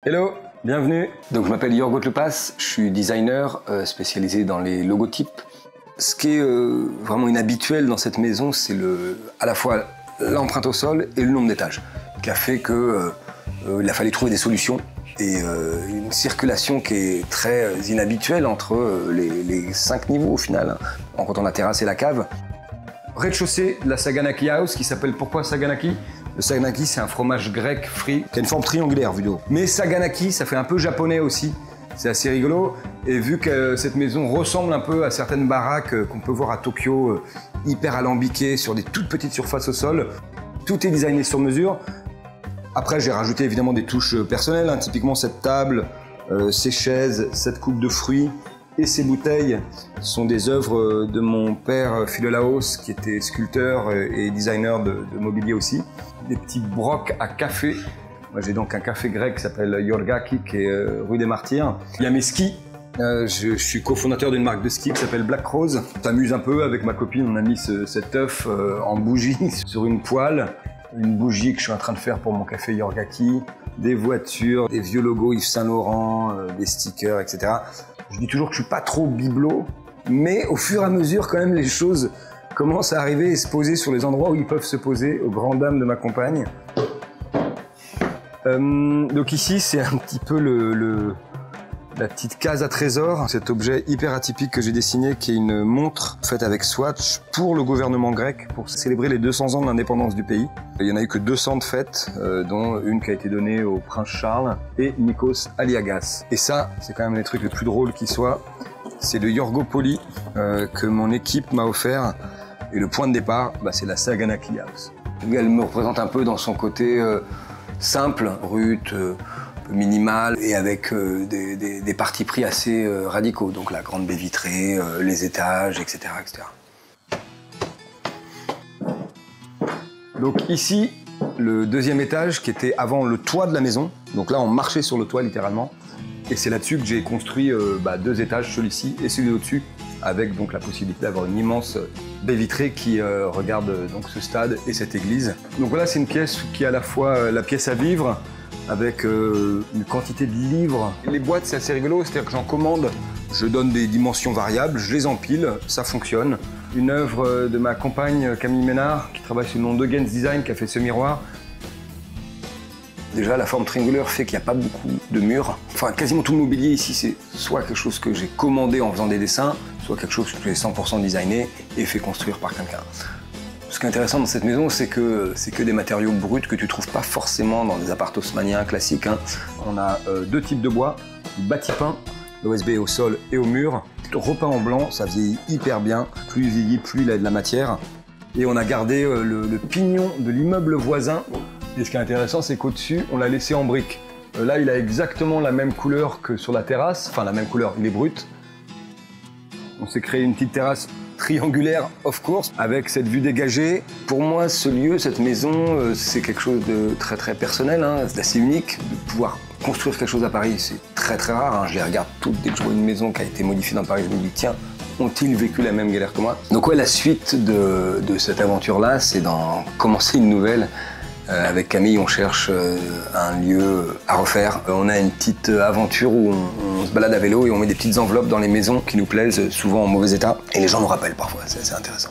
Hello, bienvenue. Donc je m'appelle Yorgo Tloupas, je suis designer spécialisé dans les logotypes. Ce qui est vraiment inhabituel dans cette maison, c'est à la fois l'empreinte au sol et le nombre d'étages, qui a fait qu'il a fallu trouver des solutions et une circulation qui est très inhabituelle entre les 5 niveaux au final, hein, quand on a terrassé la cave. Rez-de-chaussée de la Saganaki House qui s'appelle pourquoi Saganaki? Le Saganaki, c'est un fromage grec frit qui a une forme triangulaire vu de haut. Mais Saganaki, ça fait un peu japonais aussi. C'est assez rigolo. Et vu que cette maison ressemble un peu à certaines baraques qu'on peut voir à Tokyo, hyper alambiquées, sur des toutes petites surfaces au sol, tout est designé sur mesure. Après, j'ai rajouté évidemment des touches personnelles, hein, typiquement cette table, ces chaises, cette coupe de fruits. Et ces bouteilles sont des œuvres de mon père Philolaos, qui était sculpteur et designer de mobilier aussi. Des petits brocs à café. Moi, j'ai donc un café grec qui s'appelle Yorgaki, qui est rue des Martyrs. Il y a mes skis. Je suis cofondateur d'une marque de ski qui s'appelle Black Rose. On s'amuse un peu avec ma copine, on a mis cet œuf en bougie sur une poêle. Une bougie que je suis en train de faire pour mon café Yorgaki. Des voitures, des vieux logos Yves Saint Laurent, des stickers, etc. Je dis toujours que je suis pas trop bibelot, mais au fur et à mesure, quand même, les choses commencent à arriver et se poser sur les endroits où ils peuvent se poser, aux grandes dames de ma compagne. Donc ici, c'est un petit peu la petite case à trésor, cet objet hyper atypique que j'ai dessiné, qui est une montre faite avec Swatch pour le gouvernement grec, pour célébrer les 200 ans de l'indépendance du pays. Il n'y en a eu que 200 de fêtes, dont une qui a été donnée au prince Charles et Nikos Aliagas. Et ça, c'est quand même les trucs les plus drôles qui soient. C'est le Yorgopoli que mon équipe m'a offert. Et le point de départ, c'est la Saganaki House. Elle me représente un peu dans son côté simple, brut, minimal et avec des partis pris assez radicaux. Donc la grande baie vitrée, les étages, etc., etc. Donc ici, le deuxième étage qui était avant le toit de la maison. Donc là, on marchait sur le toit littéralement. Et c'est là-dessus que j'ai construit 2 étages, celui-ci et celui au-dessus, avec donc la possibilité d'avoir une immense baie vitrée qui regarde donc ce stade et cette église. Donc voilà, c'est une pièce qui est à la fois la pièce à vivre, avec une quantité de livres. Les boîtes, c'est assez rigolo, c'est-à-dire que j'en commande, je donne des dimensions variables, je les empile, ça fonctionne. Une œuvre de ma compagne Camille Ménard, qui travaille sous le nom de Gens Design, qui a fait ce miroir. Déjà, la forme triangulaire fait qu'il n'y a pas beaucoup de murs. Enfin, quasiment tout le mobilier ici, c'est soit quelque chose que j'ai commandé en faisant des dessins, soit quelque chose que j'ai 100% designé et fait construire par quelqu'un. Ce qui est intéressant dans cette maison, c'est que des matériaux bruts que tu ne trouves pas forcément dans des apparts haussmanniens classiques, hein. On a 2 types de bois, bâti-peint, l'OSB au sol et au mur. Repeint en blanc, ça vieillit hyper bien. Plus il vieillit, plus il a de la matière. Et on a gardé le pignon de l'immeuble voisin. Et ce qui est intéressant, c'est qu'au-dessus, on l'a laissé en briques. Là, il a exactement la même couleur que sur la terrasse. Enfin, la même couleur, il est brut. On s'est créé une petite terrasse triangulaire of course, avec cette vue dégagée. Pour moi, ce lieu, cette maison, c'est quelque chose de très très personnel, hein. C'est assez unique. De pouvoir construire quelque chose à Paris, c'est très très rare, hein. Je les regarde toutes dès que je vois une maison qui a été modifiée dans Paris, je me dis tiens, ont-ils vécu la même galère que moi? Donc ouais, la suite de cette aventure-là, c'est d'en commencer une nouvelle. Avec Camille, on cherche un lieu à refaire. On a une petite aventure où on se balade à vélo et on met des petites enveloppes dans les maisons qui nous plaisent, souvent en mauvais état. Et les gens nous rappellent parfois, c'est assez intéressant.